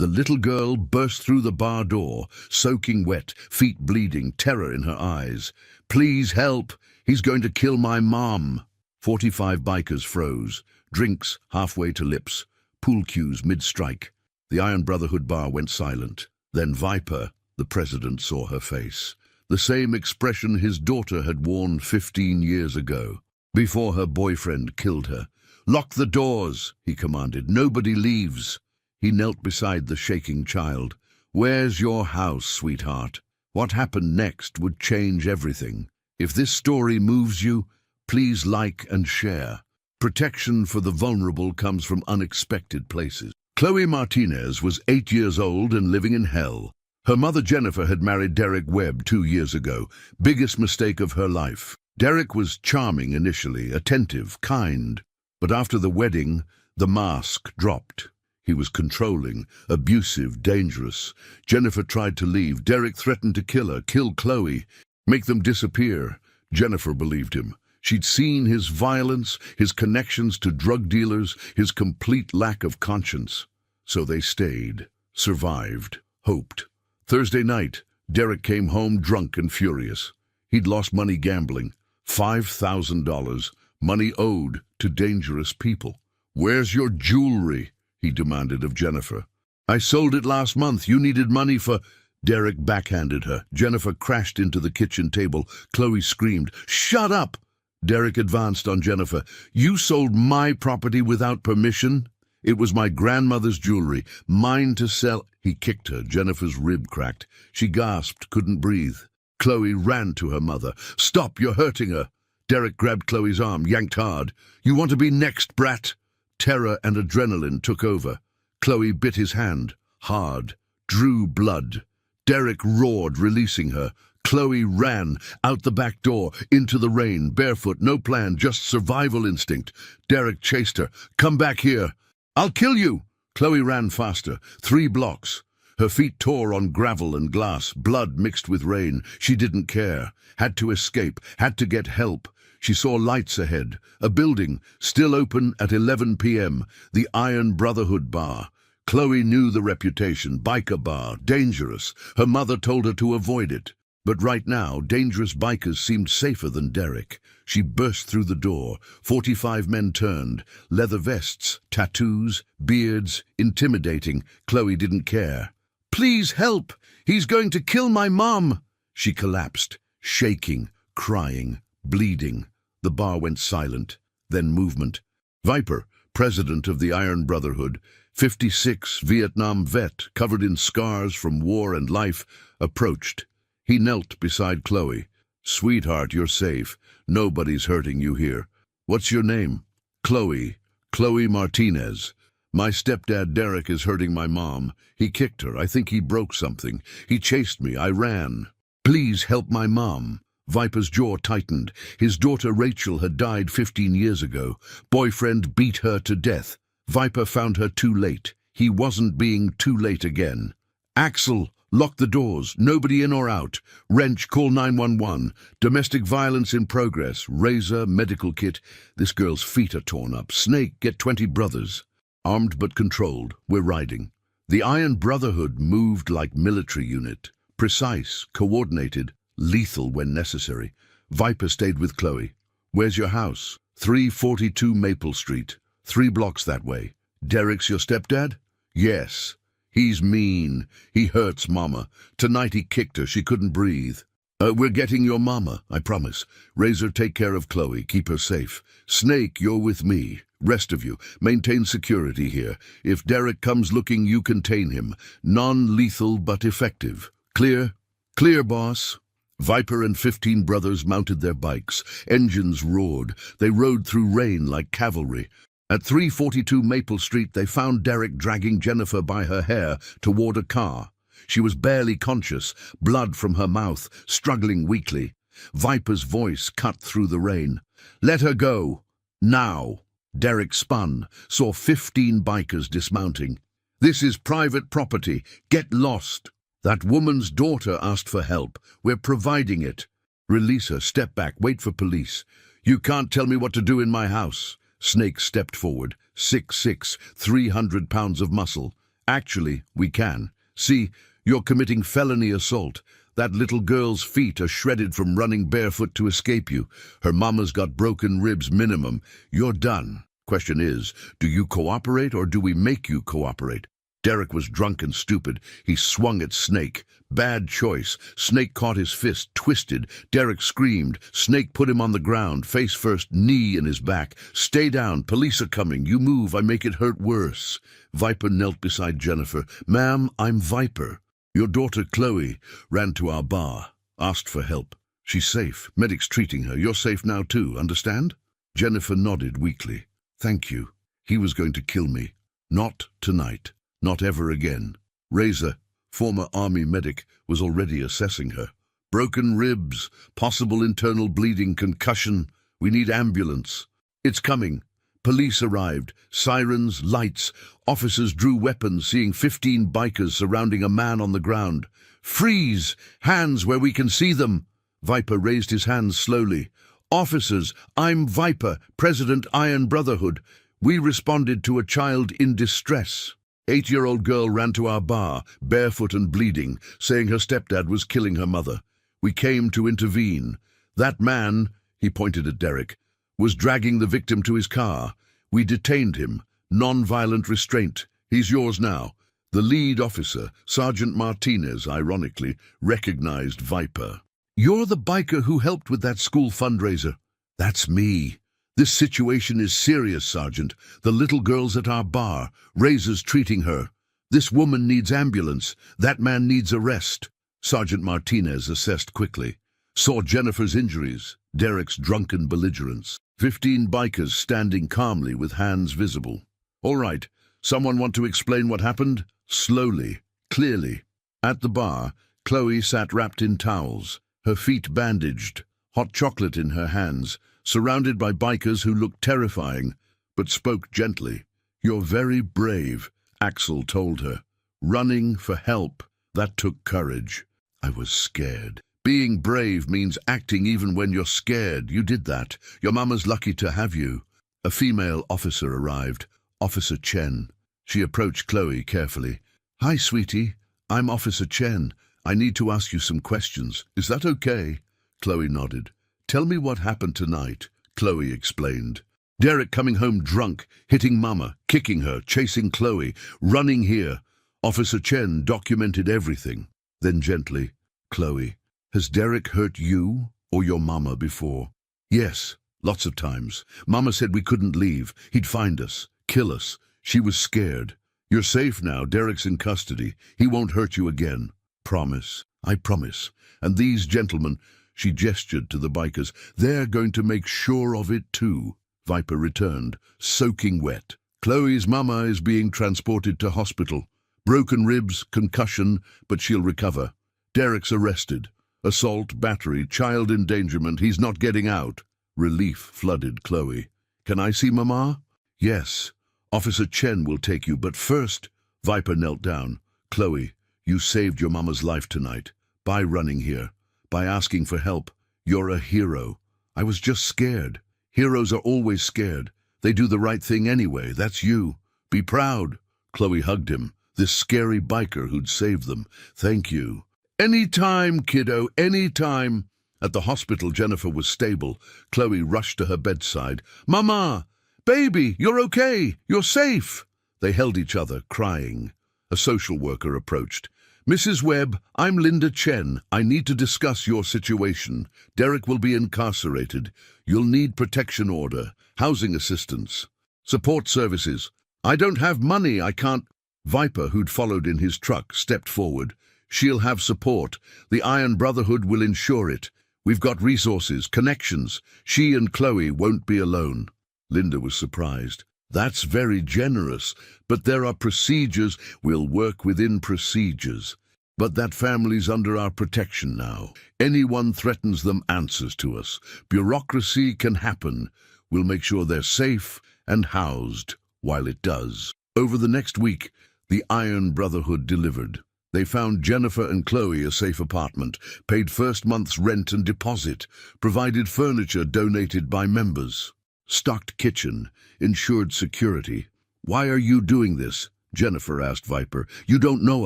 The little girl burst through the bar door, soaking wet, feet bleeding, terror in her eyes. "Please help! He's going to kill my mom!" 45 bikers froze, drinks halfway to lips, pool cues mid-strike. The Iron Brotherhood bar went silent. Then Viper, the president, saw her face. The same expression his daughter had worn 15 years ago, before her boyfriend killed her. "Lock the doors," he commanded. "Nobody leaves." He knelt beside the shaking child. "Where's your house, sweetheart?" What happened next would change everything. If this story moves you, please like and share. Protection for the vulnerable comes from unexpected places. Chloe Martinez was 8 years old and living in hell. Her mother Jennifer had married Derek Webb 2 years ago, biggest mistake of her life. Derek was charming initially, attentive, kind, but after the wedding, the mask dropped. He was controlling, abusive, dangerous. Jennifer tried to leave. Derek threatened to kill her, kill Chloe, make them disappear. Jennifer believed him. She'd seen his violence, his connections to drug dealers, his complete lack of conscience. So they stayed, survived, hoped. Thursday night, Derek came home drunk and furious. He'd lost money gambling, $5,000, money owed to dangerous people. "Where's your jewelry?" he demanded of Jennifer. "I sold it last month. You needed money for—" Derek backhanded her. Jennifer crashed into the kitchen table. Chloe screamed, "Shut up!" Derek advanced on Jennifer. "You sold my property without permission? It was my grandmother's jewelry, mine to sell." He kicked her. Jennifer's rib cracked. She gasped, couldn't breathe. Chloe ran to her mother. "Stop, you're hurting her." Derek grabbed Chloe's arm, yanked hard. "You want to be next, brat?" Terror and adrenaline took over. Chloe bit his hand, hard, drew blood. Derek roared, releasing her. Chloe ran, out the back door, into the rain, barefoot, no plan, just survival instinct. Derek chased her. "Come back here." "I'll kill you!" Chloe ran faster, 3 blocks. Her feet tore on gravel and glass, blood mixed with rain. She didn't care. Had to escape, had to get help. She saw lights ahead, a building, still open at 11 p.m., the Iron Brotherhood bar. Chloe knew the reputation, biker bar, dangerous. Her mother told her to avoid it. But right now, dangerous bikers seemed safer than Derek. She burst through the door. 45 men turned, leather vests, tattoos, beards, intimidating. Chloe didn't care. "Please help! He's going to kill my mom!" She collapsed, shaking, crying, bleeding. The bar went silent, then movement. Viper, president of the Iron Brotherhood, 56, Vietnam vet, covered in scars from war and life, approached. He knelt beside Chloe. "Sweetheart, you're safe. Nobody's hurting you here. What's your name?" "Chloe. Chloe Martinez. My stepdad Derek is hurting my mom. He kicked her. I think he broke something. He chased me. I ran. Please help my mom." Viper's jaw tightened. His daughter Rachel had died 15 years ago. Boyfriend beat her to death. Viper found her too late. He wasn't being too late again. "Axel, lock the doors. Nobody in or out. Wrench, call 911. Domestic violence in progress. Razor, medical kit. This girl's feet are torn up. Snake, get 20 brothers." Armed but controlled, we're riding. The Iron Brotherhood moved like military unit. Precise, coordinated, lethal when necessary. Viper stayed with Chloe. "Where's your house?" 342 Maple Street. 3 blocks that way. "Derek's your stepdad?" "Yes. He's mean. He hurts Mama. Tonight he kicked her. She couldn't breathe." We're getting your mama, I promise. Razor, take care of Chloe. Keep her safe. Snake, you're with me. Rest of you, maintain security here. If Derek comes looking, you contain him. Non-lethal but effective. Clear?" "Clear, boss." Viper and 15 brothers mounted their bikes. Engines roared. They rode through rain like cavalry. At 342 Maple Street, they found Derek dragging Jennifer by her hair toward a car. She was barely conscious, blood from her mouth, struggling weakly. Viper's voice cut through the rain. "Let her go. Now." Derek spun, saw 15 bikers dismounting. "This is private property. Get lost." "That woman's daughter asked for help. We're providing it." "Release her. Step back. Wait for police." "You can't tell me what to do in my house." Snake stepped forward, 6'6", 300 pounds of muscle. Actually, we can. See, you're committing felony assault. That little girl's feet are shredded from running barefoot to escape you. Her mama's got broken ribs minimum. You're done. Question is, do you cooperate or do we make you cooperate? Derek was drunk and stupid. He swung at Snake. Bad choice. Snake caught his fist, twisted. Derek screamed. Snake put him on the ground, face first, knee in his back. Stay down. Police are coming. You move, I make it hurt worse. Viper knelt beside Jennifer. Ma'am, I'm Viper. Your daughter Chloe ran to our bar, asked for help. She's safe. Medic's treating her. You're safe now too, understand? Jennifer nodded weakly. Thank you. He was going to kill me. Not tonight. Not ever again. Razor, former army medic, was already assessing her. Broken ribs, possible internal bleeding, concussion. We need ambulance. It's coming. Police arrived. Sirens, lights. Officers drew weapons, seeing 15 bikers surrounding a man on the ground. Freeze! Hands where we can see them! Viper raised his hands slowly. Officers, I'm Viper, President Iron Brotherhood. We responded to a child in distress. 8-year-old girl ran to our bar, barefoot and bleeding, saying her stepdad was killing her mother. We came to intervene. That man, he pointed at Derek, was dragging the victim to his car. We detained him. Non-violent restraint. He's yours now. The lead officer, Sergeant Martinez, ironically, recognized Viper. You're the biker who helped with that school fundraiser. That's me. This situation is serious, Sergeant. The little girl's at our bar. Razor's treating her. This woman needs ambulance. That man needs arrest. Sergeant Martinez assessed quickly. Saw Jennifer's injuries, Derek's drunken belligerence. 15 bikers standing calmly with hands visible. All right, someone want to explain what happened? Slowly, clearly. At the bar, Chloe sat wrapped in towels, her feet bandaged, hot chocolate in her hands, surrounded by bikers who looked terrifying, but spoke gently. You're very brave, Axel told her. Running for help, that took courage. I was scared. Being brave means acting even when you're scared. You did that. Your mama's lucky to have you. A female officer arrived, Officer Chen. She approached Chloe carefully. Hi, sweetie. I'm Officer Chen. I need to ask you some questions. Is that okay? Chloe nodded. Tell me what happened tonight, Chloe explained. Derek coming home drunk, hitting Mama, kicking her, chasing Chloe, running here. Officer Chen documented everything. Then gently, Chloe, has Derek hurt you or your Mama before? Yes, lots of times. Mama said we couldn't leave. He'd find us, kill us. She was scared. You're safe now. Derek's in custody. He won't hurt you again. Promise. I promise. And these gentlemen, she gestured to the bikers, they're going to make sure of it too. Viper returned, soaking wet. Chloe's mama is being transported to hospital. Broken ribs, concussion, but she'll recover. Derek's arrested. Assault, battery, child endangerment. He's not getting out. Relief flooded Chloe. Can I see Mama? Yes. Officer Chen will take you, but first... Viper knelt down. Chloe, you saved your mama's life tonight. By running here. By asking for help. You're a hero. I was just scared. Heroes are always scared. They do the right thing anyway. That's you. Be proud. Chloe hugged him. This scary biker who'd saved them. Thank you. Anytime, kiddo, anytime. At the hospital, Jennifer was stable. Chloe rushed to her bedside. Mama! Baby, you're okay. You're safe. They held each other, crying. A social worker approached. Mrs. Webb, I'm Linda Chen. I need to discuss your situation. Derek will be incarcerated. You'll need protection order, housing assistance, support services. I don't have money, I can't... Viper, who'd followed in his truck, stepped forward. She'll have support. The Iron Brotherhood will ensure it. We've got resources, connections. She and Chloe won't be alone. Linda was surprised. That's very generous, but there are procedures. We'll work within procedures. But that family's under our protection now. Anyone threatens them answers to us. Bureaucracy can happen. We'll make sure they're safe and housed while it does. Over the next week, the Iron Brotherhood delivered. They found Jennifer and Chloe a safe apartment, paid first month's rent and deposit, provided furniture donated by members. Stocked kitchen, ensured security. Why are you doing this? Jennifer asked Viper. You don't know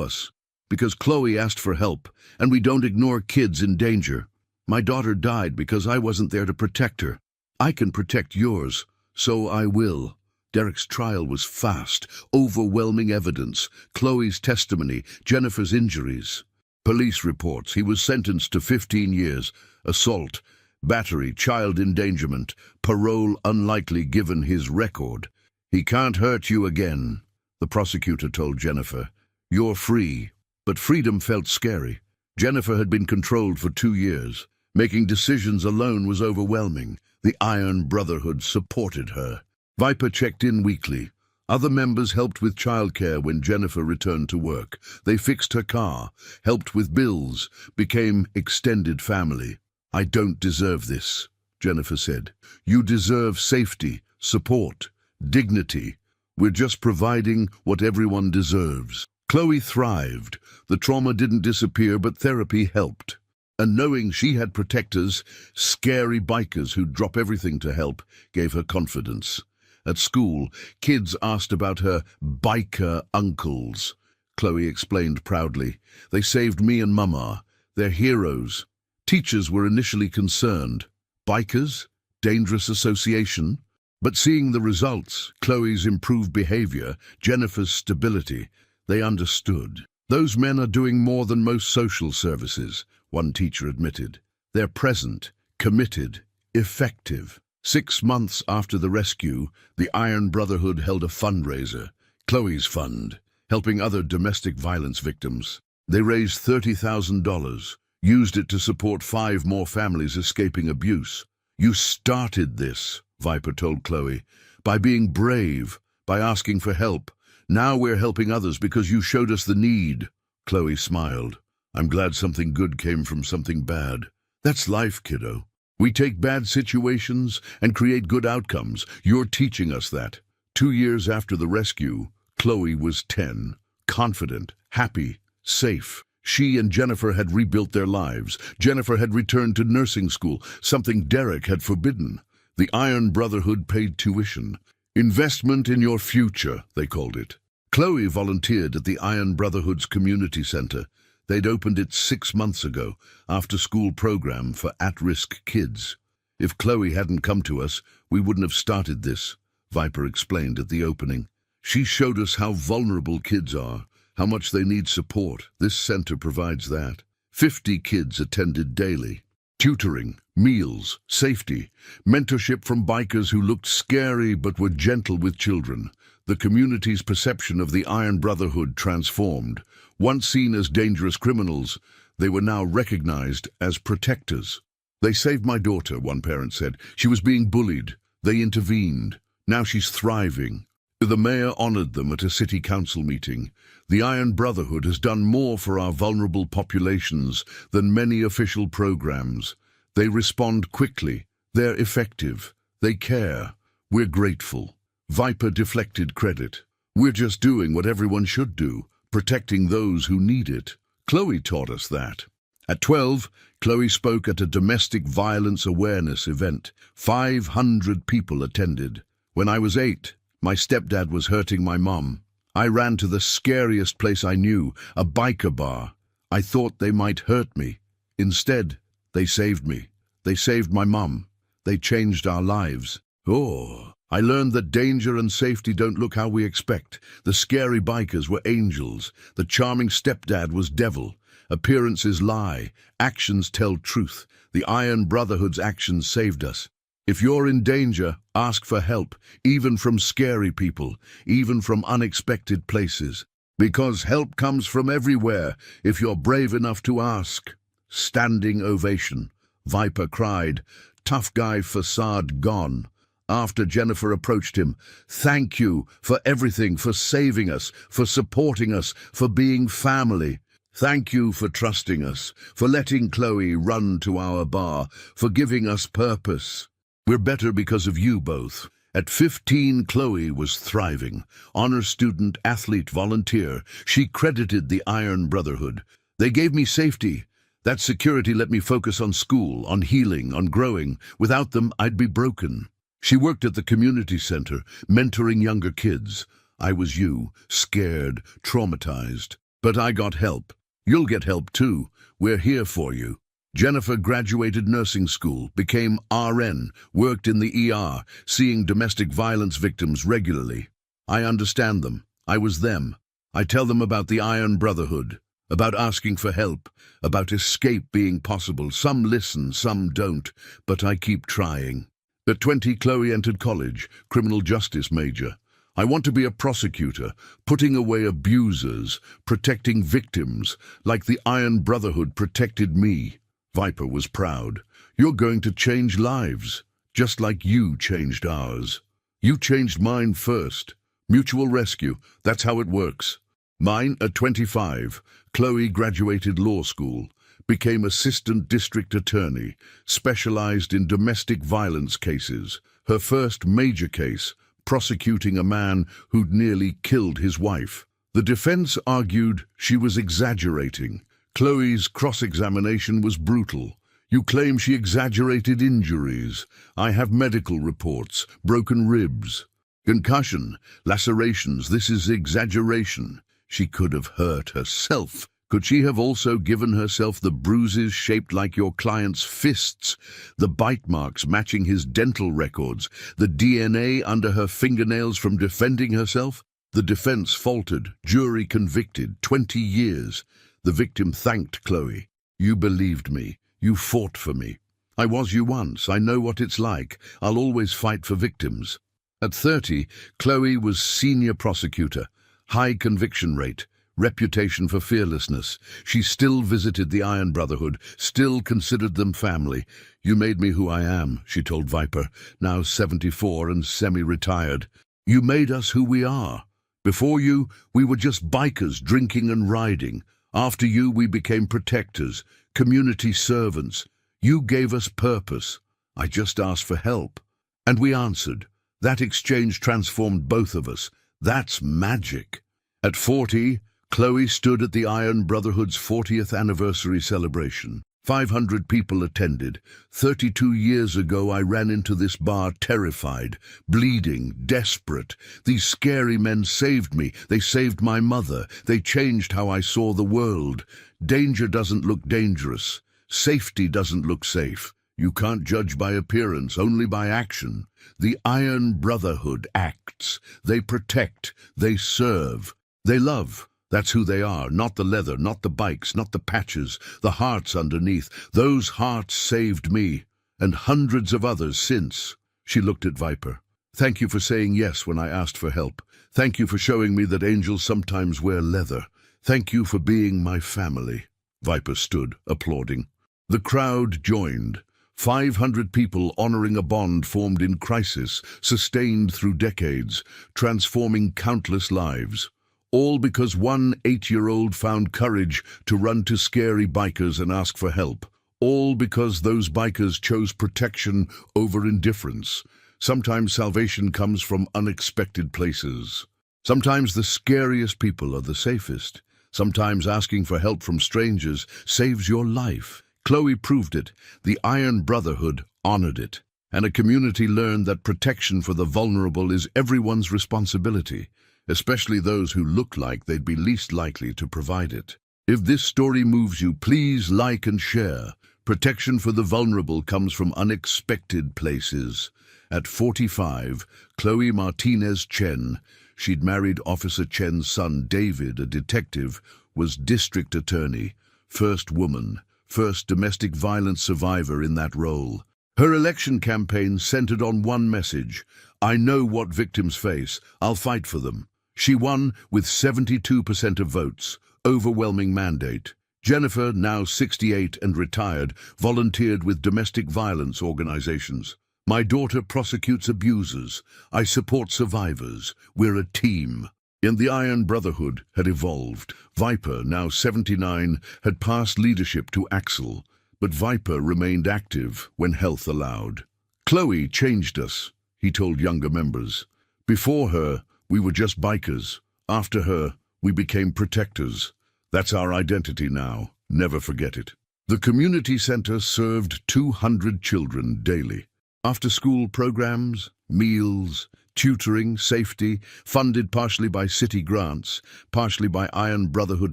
us. Because Chloe asked for help, and we don't ignore kids in danger. My daughter died because I wasn't there to protect her. I can protect yours, so I will. Derek's trial was fast, overwhelming evidence, Chloe's testimony, Jennifer's injuries. Police reports he was sentenced to 15 years, assault, battery, child endangerment, parole unlikely given his record. He can't hurt you again, the prosecutor told Jennifer. You're free. But freedom felt scary. Jennifer had been controlled for 2 years. Making decisions alone was overwhelming. The Iron Brotherhood supported her. Viper checked in weekly. Other members helped with childcare when Jennifer returned to work. They fixed her car, helped with bills, became extended family. I don't deserve this, Jennifer said. You deserve safety, support, dignity. We're just providing what everyone deserves. Chloe thrived. The trauma didn't disappear, but therapy helped. And knowing she had protectors, scary bikers who'd drop everything to help, gave her confidence. At school, kids asked about her biker uncles. Chloe explained proudly. They saved me and Mama. They're heroes. Teachers were initially concerned. Bikers? Dangerous association? But seeing the results, Chloe's improved behavior, Jennifer's stability, they understood. Those men are doing more than most social services, one teacher admitted. They're present, committed, effective. 6 months after the rescue, the Iron Brotherhood held a fundraiser, Chloe's Fund, helping other domestic violence victims. They raised $30,000, used it to support 5 more families escaping abuse. You started this, Viper told Chloe, by being brave, by asking for help. Now we're helping others because you showed us the need. Chloe smiled. I'm glad something good came from something bad. That's life, kiddo. We take bad situations and create good outcomes. You're teaching us that. 2 years after the rescue, Chloe was 10, confident, happy, safe. She and Jennifer had rebuilt their lives. Jennifer had returned to nursing school, something Derek had forbidden. The Iron Brotherhood paid tuition. Investment in your future, they called it. Chloe volunteered at the Iron Brotherhood's community center. They'd opened it 6 months ago, after-school program for at-risk kids. If Chloe hadn't come to us, we wouldn't have started this, Viper explained at the opening. She showed us how vulnerable kids are, how much they need support. This center provides that. 50 kids attended daily. Tutoring, meals, safety, mentorship from bikers who looked scary but were gentle with children. The community's perception of the Iron Brotherhood transformed. Once seen as dangerous criminals, they were now recognized as protectors. They saved my daughter, one parent said. She was being bullied. They intervened. Now she's thriving. The mayor honored them at a city council meeting. The Iron Brotherhood has done more for our vulnerable populations than many official programs. They respond quickly. They're effective. They care. We're grateful. Viper deflected credit. We're just doing what everyone should do, protecting those who need it. Chloe taught us that. At 12, Chloe spoke at a domestic violence awareness event. 500 people attended. When I was 8, my stepdad was hurting my mom. I ran to the scariest place I knew, a biker bar. I thought they might hurt me. Instead, they saved me. They saved my mom. They changed our lives. Oh, I learned that danger and safety don't look how we expect. The scary bikers were angels. The charming stepdad was devil. Appearances lie. Actions tell truth. The Iron Brotherhood's actions saved us. If you're in danger, ask for help, even from scary people, even from unexpected places. Because help comes from everywhere, if you're brave enough to ask. Standing ovation. Viper cried, tough guy facade gone. After Jennifer approached him, thank you for everything, for saving us, for supporting us, for being family. Thank you for trusting us, for letting Chloe run to our bar, for giving us purpose. We're better because of you both. At 15, Chloe was thriving. Honor student, athlete, volunteer. She credited the Iron Brotherhood. They gave me safety. That security let me focus on school, on healing, on growing. Without them, I'd be broken. She worked at the community center, mentoring younger kids. I was you, scared, traumatized. But I got help. You'll get help too. We're here for you. Jennifer graduated nursing school, became RN, worked in the ER, seeing domestic violence victims regularly. I understand them. I was them. I tell them about the Iron Brotherhood, about asking for help, about escape being possible. Some listen, some don't, but I keep trying. At 20, Chloe entered college, criminal justice major. I want to be a prosecutor, putting away abusers, protecting victims, like the Iron Brotherhood protected me. Viper was proud. You're going to change lives, just like you changed ours. You changed mine first. Mutual rescue, that's how it works. Mine at 25, Chloe graduated law school, became assistant district attorney, specialized in domestic violence cases. Her first major case, prosecuting a man who'd nearly killed his wife. The defense argued she was exaggerating. Chloe's cross-examination was brutal. You claim she exaggerated injuries. I have medical reports, broken ribs, concussion, lacerations. This is exaggeration. She could have hurt herself. Could she have also given herself the bruises shaped like your client's fists, the bite marks matching his dental records, the DNA under her fingernails from defending herself? The defense faltered, jury convicted, 20 years. The victim thanked Chloe. You believed me. You fought for me. I was you once. I know what it's like. I'll always fight for victims. At 30, Chloe was senior prosecutor, high conviction rate, reputation for fearlessness. She still visited the Iron Brotherhood, still considered them family. You made me who I am, she told Viper, now 74 and semi-retired. You made us who we are. Before you, we were just bikers drinking and riding. After you, we became protectors, community servants. You gave us purpose. I just asked for help. And we answered. That exchange transformed both of us. That's magic. At 40, Chloe stood at the Iron Brotherhood's 40th anniversary celebration. 500 people attended. 32 years ago, I ran into this bar terrified, bleeding, desperate. These scary men saved me. They saved my mother. They changed how I saw the world. Danger doesn't look dangerous. Safety doesn't look safe. You can't judge by appearance, only by action. The Iron Brotherhood acts. They protect. They serve. They love. That's who they are, not the leather, not the bikes, not the patches, the hearts underneath. Those hearts saved me, and hundreds of others since. She looked at Viper. Thank you for saying yes when I asked for help. Thank you for showing me that angels sometimes wear leather. Thank you for being my family. Viper stood, applauding. The crowd joined. 500 people honoring a bond formed in crisis, sustained through decades, transforming countless lives. All because one 8-year-old found courage to run to scary bikers and ask for help. All because those bikers chose protection over indifference. Sometimes salvation comes from unexpected places. Sometimes the scariest people are the safest. Sometimes asking for help from strangers saves your life. Chloe proved it. The Iron Brotherhood honored it. And a community learned that protection for the vulnerable is everyone's responsibility, especially those who look like they'd be least likely to provide it. If this story moves you, please like and share. Protection for the vulnerable comes from unexpected places. At 45, Chloe Martinez Chen, she'd married Officer Chen's son David, a detective, was district attorney, first woman, first domestic violence survivor in that role. Her election campaign centered on one message: I know what victims face, I'll fight for them. She won with 72% of votes, overwhelming mandate. Jennifer, now 68 and retired, volunteered with domestic violence organizations. My daughter prosecutes abusers. I support survivors. We're a team. And the Iron Brotherhood had evolved. Viper, now 79, had passed leadership to Axel, but Viper remained active when health allowed. Chloe changed us, he told younger members. Before her, we were just bikers. After her, we became protectors. That's our identity now. Never forget it. The community center served 200 children daily. After-school programs, meals, tutoring, safety, funded partially by city grants, partially by Iron Brotherhood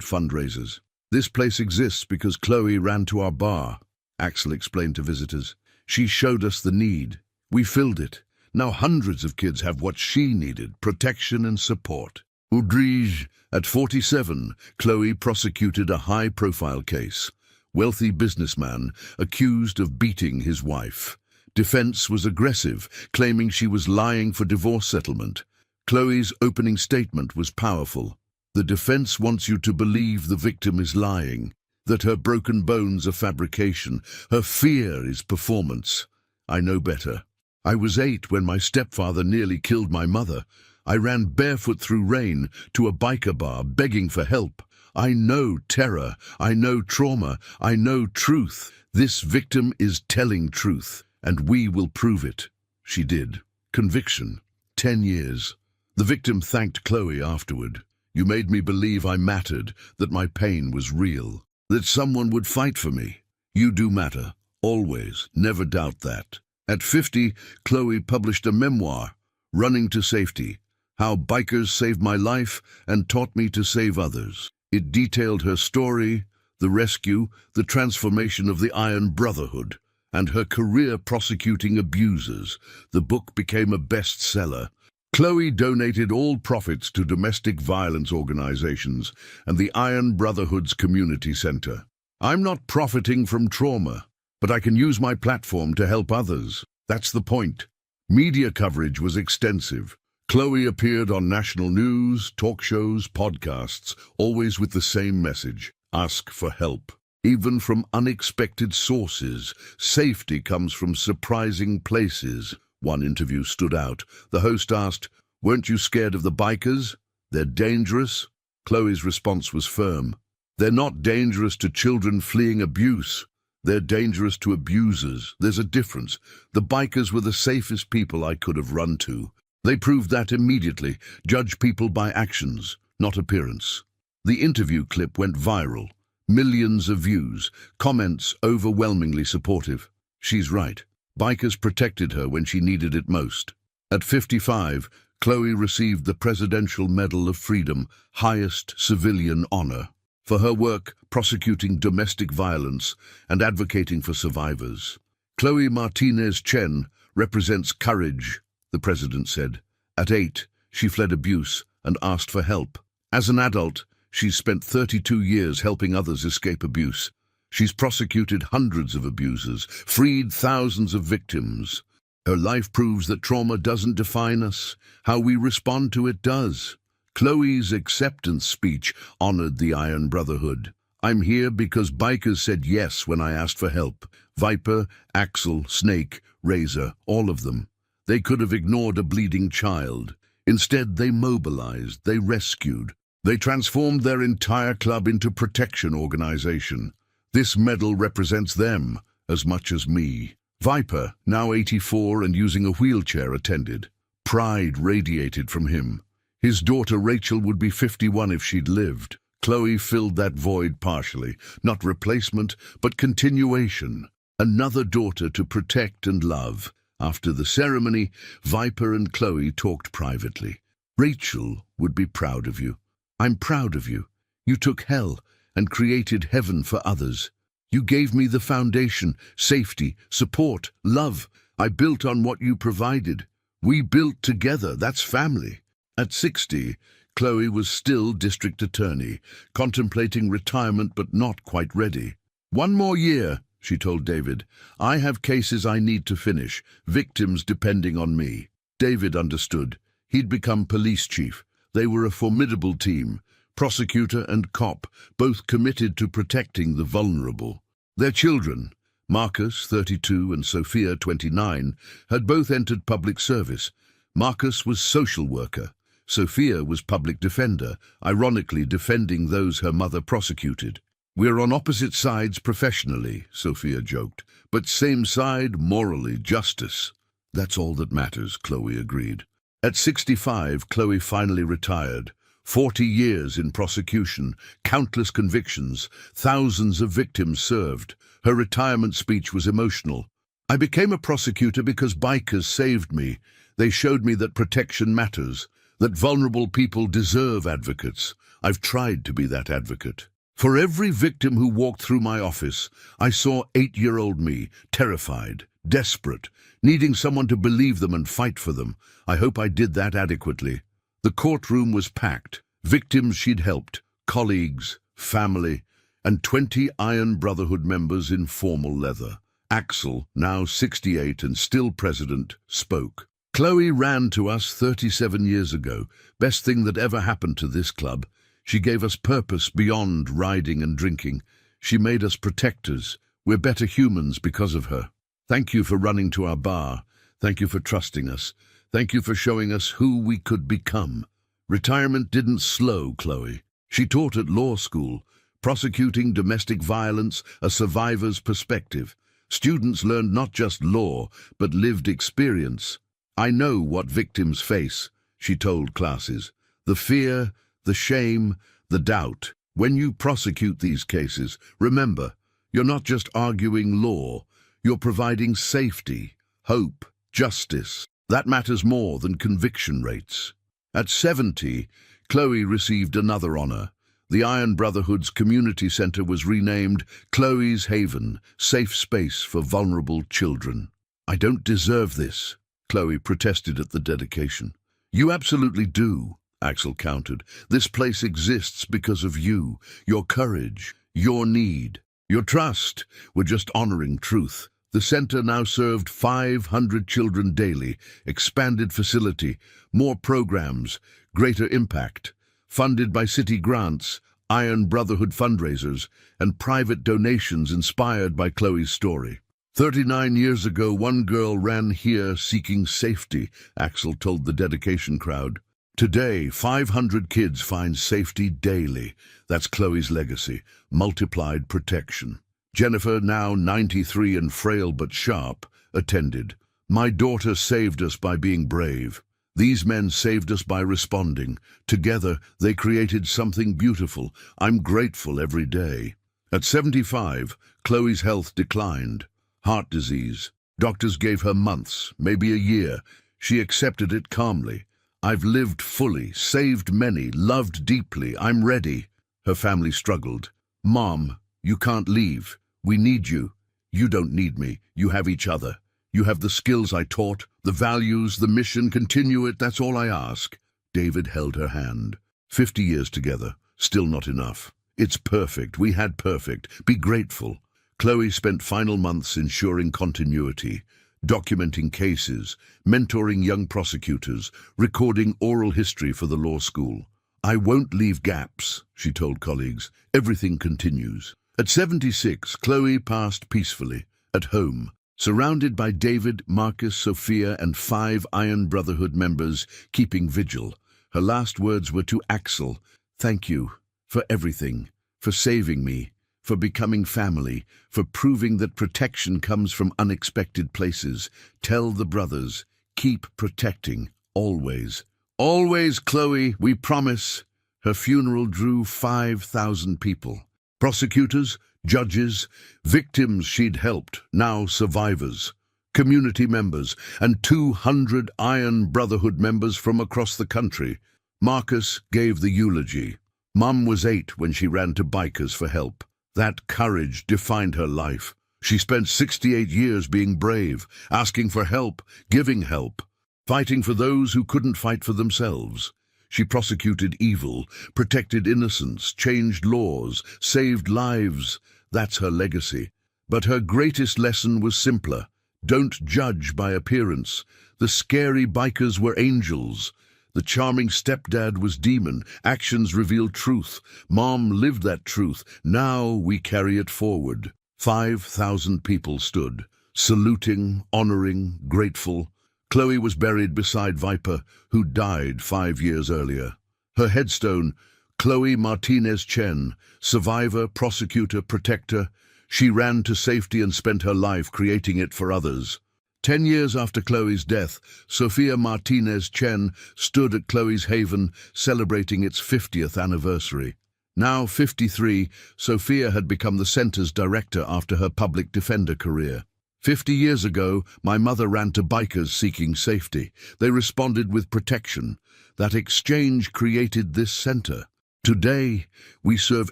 fundraisers. This place exists because Chloe ran to our bar, Axel explained to visitors. She showed us the need. We filled it. Now hundreds of kids have what she needed, protection and support. Udrige, at 47, Chloe prosecuted a high-profile case. Wealthy businessman accused of beating his wife. Defense was aggressive, claiming she was lying for divorce settlement. Chloe's opening statement was powerful. The defense wants you to believe the victim is lying, that her broken bones are fabrication, her fear is performance. I know better. I was 8 when my stepfather nearly killed my mother. I ran barefoot through rain to a biker bar begging for help. I know terror, I know trauma, I know truth. This victim is telling truth, and we will prove it. She did. Conviction. 10 years. The victim thanked Chloe afterward. You made me believe I mattered, that my pain was real, that someone would fight for me. You do matter. Always. Never doubt that. At 50, Chloe published a memoir, Running to Safety, How Bikers Saved My Life and Taught Me to Save Others. It detailed her story, the rescue, the transformation of the Iron Brotherhood, and her career prosecuting abusers. The book became a bestseller. Chloe donated all profits to domestic violence organizations and the Iron Brotherhood's community center. I'm not profiting from trauma, but I can use my platform to help others. That's the point. Media coverage was extensive. Chloe appeared on national news, talk shows, podcasts, always with the same message: ask for help. Even from unexpected sources, safety comes from surprising places. One interview stood out. The host asked, "Weren't you scared of the bikers? They're dangerous?" Chloe's response was firm. "They're not dangerous to children fleeing abuse. They're dangerous to abusers. There's a difference. The bikers were the safest people I could have run to. They proved that immediately. Judge people by actions, not appearance." The interview clip went viral. Millions of views, comments overwhelmingly supportive. She's right. Bikers protected her when she needed it most. At 55, Chloe received the Presidential Medal of Freedom, highest civilian honor, for her work prosecuting domestic violence and advocating for survivors. Chloe Martinez Chen represents courage, the president said. At 8, she fled abuse and asked for help. As an adult, she's spent 32 years helping others escape abuse. She's prosecuted hundreds of abusers, freed thousands of victims. Her life proves that trauma doesn't define us. How we respond to it does. Chloe's acceptance speech honored the Iron Brotherhood. I'm here because bikers said yes when I asked for help. Viper, Axel, Snake, Razor, all of them. They could have ignored a bleeding child. Instead, they mobilized, they rescued. They transformed their entire club into protection organization. This medal represents them as much as me. Viper, now 84 and using a wheelchair, attended. Pride radiated from him. His daughter Rachel would be 51 if she'd lived. Chloe filled that void partially, not replacement, but continuation. Another daughter to protect and love. After the ceremony, Viper and Chloe talked privately. Rachel would be proud of you. I'm proud of you. You took hell and created heaven for others. You gave me the foundation, safety, support, love. I built on what you provided. We built together. That's family. At 60, Chloe was still district attorney, contemplating retirement but not quite ready. "One more year," she told David. "I have cases I need to finish, victims depending on me." David understood. He'd become police chief. They were a formidable team, prosecutor and cop, both committed to protecting the vulnerable. Their children, Marcus, 32, and Sophia, 29, had both entered public service. Marcus was social worker. Sophia was public defender, ironically defending those her mother prosecuted. "We're on opposite sides professionally," Sophia joked, "but same side morally, justice." "That's all that matters," Chloe agreed. At 65, Chloe finally retired. 40 years in prosecution, countless convictions, thousands of victims served. Her retirement speech was emotional. "I became a prosecutor because bikers saved me. They showed me that protection matters, that vulnerable people deserve advocates. I've tried to be that advocate. For every victim who walked through my office, I saw 8-year-old me, terrified, desperate, needing someone to believe them and fight for them. I hope I did that adequately. The courtroom was packed. Victims she'd helped, colleagues, family, and 20 Iron Brotherhood members in formal leather. Axel, now 68 and still president, spoke. Chloe ran to us 37 years ago. Best thing that ever happened to this club. She gave us purpose beyond riding and drinking. She made us protectors. We're better humans because of her. Thank you for running to our bar. Thank you for trusting us. Thank you for showing us who we could become. Retirement didn't slow Chloe. She taught at law school, prosecuting domestic violence, a survivor's perspective. Students learned not just law, but lived experience. I know what victims face, she told classes. The fear, the shame, the doubt. When you prosecute these cases, remember, you're not just arguing law, you're providing safety, hope, justice. That matters more than conviction rates. At 70, Chloe received another honor. The Iron Brotherhood's community center was renamed Chloe's Haven, safe space for vulnerable children. I don't deserve this, Chloe protested at the dedication. You absolutely do, Axel countered. This place exists because of you, your courage, your need, your trust. We're just honoring truth. The center now served 500 children daily, expanded facility, more programs, greater impact. Funded by city grants, Iron Brotherhood fundraisers, and private donations inspired by Chloe's story. 39 years ago, one girl ran here seeking safety, Axel told the dedication crowd. Today, 500 kids find safety daily. That's Chloe's legacy, multiplied protection. Jennifer, now 93 and frail but sharp, attended. My daughter saved us by being brave. These men saved us by responding. Together, they created something beautiful. I'm grateful every day. At 75, Chloe's health declined. Heart disease. Doctors gave her months, maybe a year. She accepted it calmly. I've lived fully, saved many, loved deeply. I'm ready. Her family struggled. Mom, you can't leave. We need you. You don't need me. You have each other. You have the skills I taught, the values, the mission. Continue it. That's all I ask. David held her hand. 50 years together. Still not enough. It's perfect. We had perfect. Be grateful. Chloe spent final months ensuring continuity, documenting cases, mentoring young prosecutors, recording oral history for the law school. I won't leave gaps, she told colleagues. Everything continues. At 76, Chloe passed peacefully, at home, surrounded by David, Marcus, Sophia, and 5 Iron Brotherhood members keeping vigil. Her last words were to Axel, "Thank you for everything, for saving me, for becoming family, for proving that protection comes from unexpected places. Tell the brothers, keep protecting, always." Always, Chloe, we promise. Her funeral drew 5,000 people. Prosecutors, judges, victims she'd helped, now survivors, community members, and 200 Iron Brotherhood members from across the country. Marcus gave the eulogy. Mum was 8 when she ran to bikers for help. That courage defined her life. She spent 68 years being brave, asking for help, giving help, fighting for those who couldn't fight for themselves. She prosecuted evil, protected innocence, changed laws, saved lives. That's her legacy. But her greatest lesson was simpler. Don't judge by appearance. The scary bikers were angels. The charming stepdad was demon. Actions revealed truth. Mom lived that truth. Now we carry it forward. 5,000 people stood, saluting, honoring, grateful. Chloe was buried beside Viper, who died 5 years earlier. Her headstone, Chloe Martinez Chen, survivor, prosecutor, protector. She ran to safety and spent her life creating it for others. 10 years after Chloe's death, Sophia Martinez Chen stood at Chloe's Haven, celebrating its 50th anniversary. Now 53, Sophia had become the center's director after her public defender career. 50 years ago, my mother ran to bikers seeking safety. They responded with protection. That exchange created this center. Today, we serve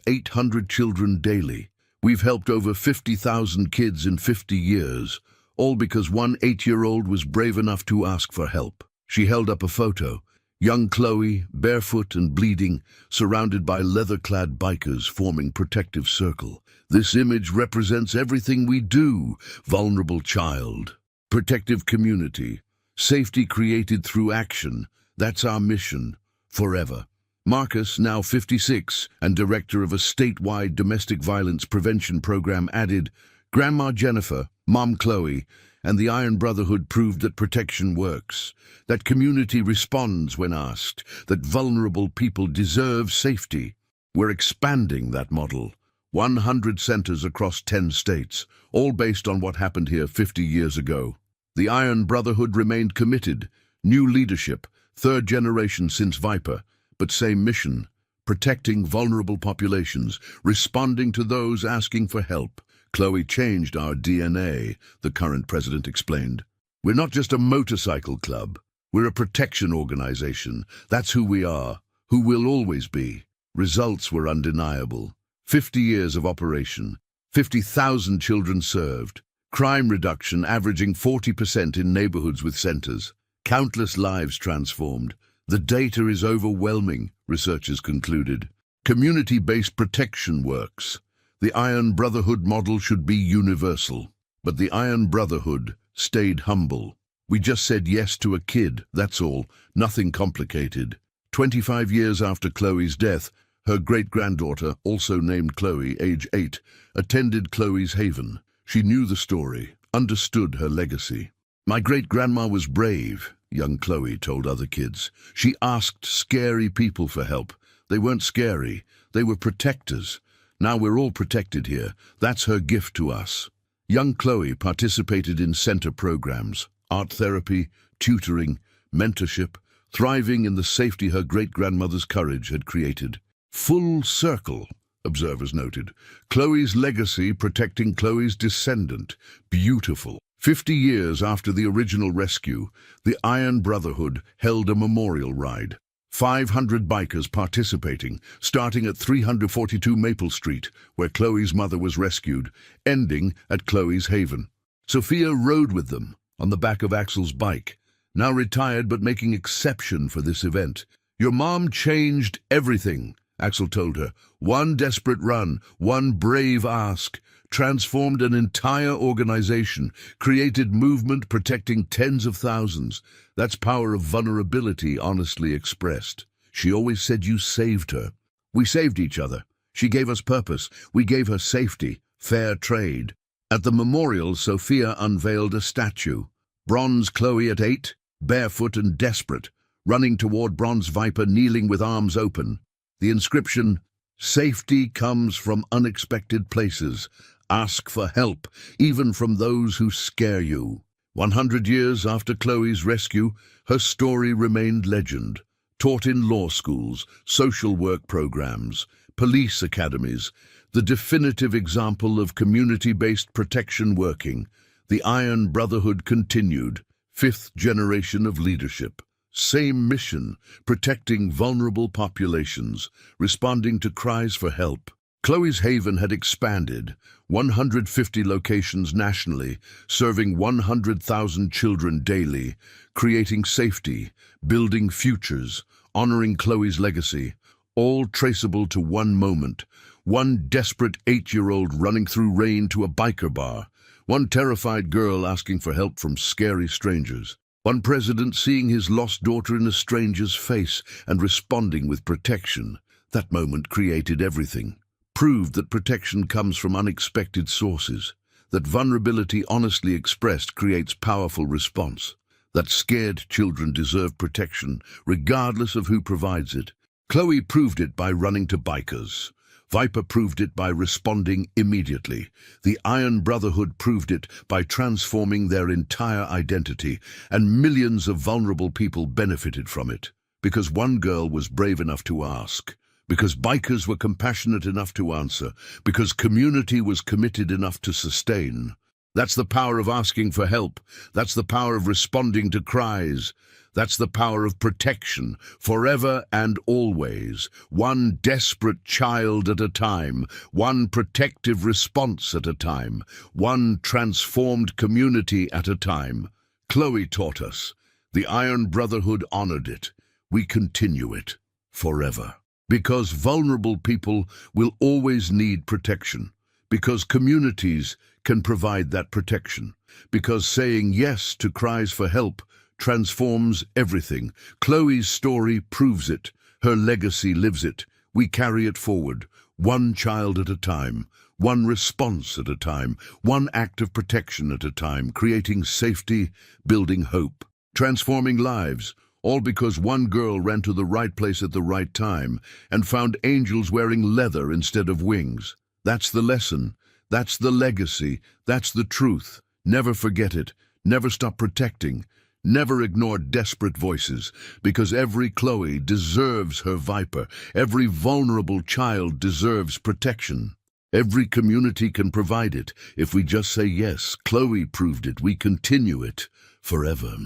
800 children daily. We've helped over 50,000 kids in 50 years, all because one 8-year-old was brave enough to ask for help. She held up a photo. Young Chloe, barefoot and bleeding, surrounded by leather-clad bikers forming protective circle. This image represents everything we do. Vulnerable child, protective community, safety created through action. That's our mission, forever. Marcus, now 56, and director of a statewide domestic violence prevention program, added, Grandma Jennifer, Mom Chloe, and the Iron Brotherhood proved that protection works, that community responds when asked, that vulnerable people deserve safety. We're expanding that model. 100 centers across 10 states, all based on what happened here 50 years ago. The Iron Brotherhood remained committed. New leadership, third generation since Viper, but same mission, protecting vulnerable populations, responding to those asking for help. Chloe changed our DNA, the current president explained. We're not just a motorcycle club. We're a protection organization. That's who we are, who we'll always be. Results were undeniable. 50 years of operation, 50,000 children served, crime reduction averaging 40% in neighborhoods with centers, countless lives transformed. The data is overwhelming, researchers concluded. Community-based protection works. The Iron Brotherhood model should be universal, but the Iron Brotherhood stayed humble. We just said yes to a kid, that's all, nothing complicated. 25 years after Chloe's death, her great-granddaughter, also named Chloe, age 8, attended Chloe's Haven. She knew the story, understood her legacy. My great-grandma was brave, young Chloe told other kids. She asked scary people for help. They weren't scary, they were protectors. Now we're all protected here. That's her gift to us. Young Chloe participated in center programs, art therapy, tutoring, mentorship, thriving in the safety her great-grandmother's courage had created. Full circle, observers noted. Chloe's legacy protecting Chloe's descendant. Beautiful. 50 years after the original rescue, the Iron Brotherhood held a memorial ride. 500 bikers participating, starting at 342 Maple Street, where Chloe's mother was rescued, ending at Chloe's Haven. Sophia rode with them, on the back of Axel's bike, now retired but making exception for this event. Your mom changed everything, Axel told her. One desperate run, one brave ask, transformed an entire organization, created movement protecting tens of thousands. That's power of vulnerability honestly expressed. She always said you saved her. We saved each other. She gave us purpose. We gave her safety, fair trade. At the memorial, Sophia unveiled a statue. Bronze Chloe at 8, barefoot and desperate, running toward Bronze Viper kneeling with arms open. The inscription, "Safety comes from unexpected places. Ask for help, even from those who scare you." 100 years after Chloe's rescue, her story remained legend. Taught in law schools, social work programs, police academies, the definitive example of community-based protection working. The Iron Brotherhood continued, 5th generation of leadership. Same mission, protecting vulnerable populations, responding to cries for help. Chloe's Haven had expanded, 150 locations nationally, serving 100,000 children daily, creating safety, building futures, honoring Chloe's legacy, all traceable to one moment. One desperate 8-year-old running through rain to a biker bar. One terrified girl asking for help from scary strangers. One president seeing his lost daughter in a stranger's face and responding with protection. That moment created everything. Proved that protection comes from unexpected sources. That vulnerability honestly expressed creates powerful response. That scared children deserve protection, regardless of who provides it. Chloe proved it by running to bikers. Viper proved it by responding immediately. The Iron Brotherhood proved it by transforming their entire identity, and millions of vulnerable people benefited from it. Because one girl was brave enough to ask. Because bikers were compassionate enough to answer. Because community was committed enough to sustain. That's the power of asking for help. That's the power of responding to cries. That's the power of protection, forever and always. One desperate child at a time, one protective response at a time, one transformed community at a time. Chloe taught us. The Iron Brotherhood honored it. We continue it forever. Because vulnerable people will always need protection. Because communities can provide that protection. Because saying yes to cries for help transforms everything. Chloe's story proves it. Her legacy lives it. We carry it forward, one child at a time, one response at a time, one act of protection at a time, creating safety, building hope, transforming lives, all because one girl ran to the right place at the right time and found angels wearing leather instead of wings. That's the lesson. That's the legacy. That's the truth. Never forget it. Never stop protecting. Never ignore desperate voices, because every Chloe deserves her viper. Every vulnerable child deserves protection. Every community can provide it if we just say yes. Chloe proved it. We continue it forever.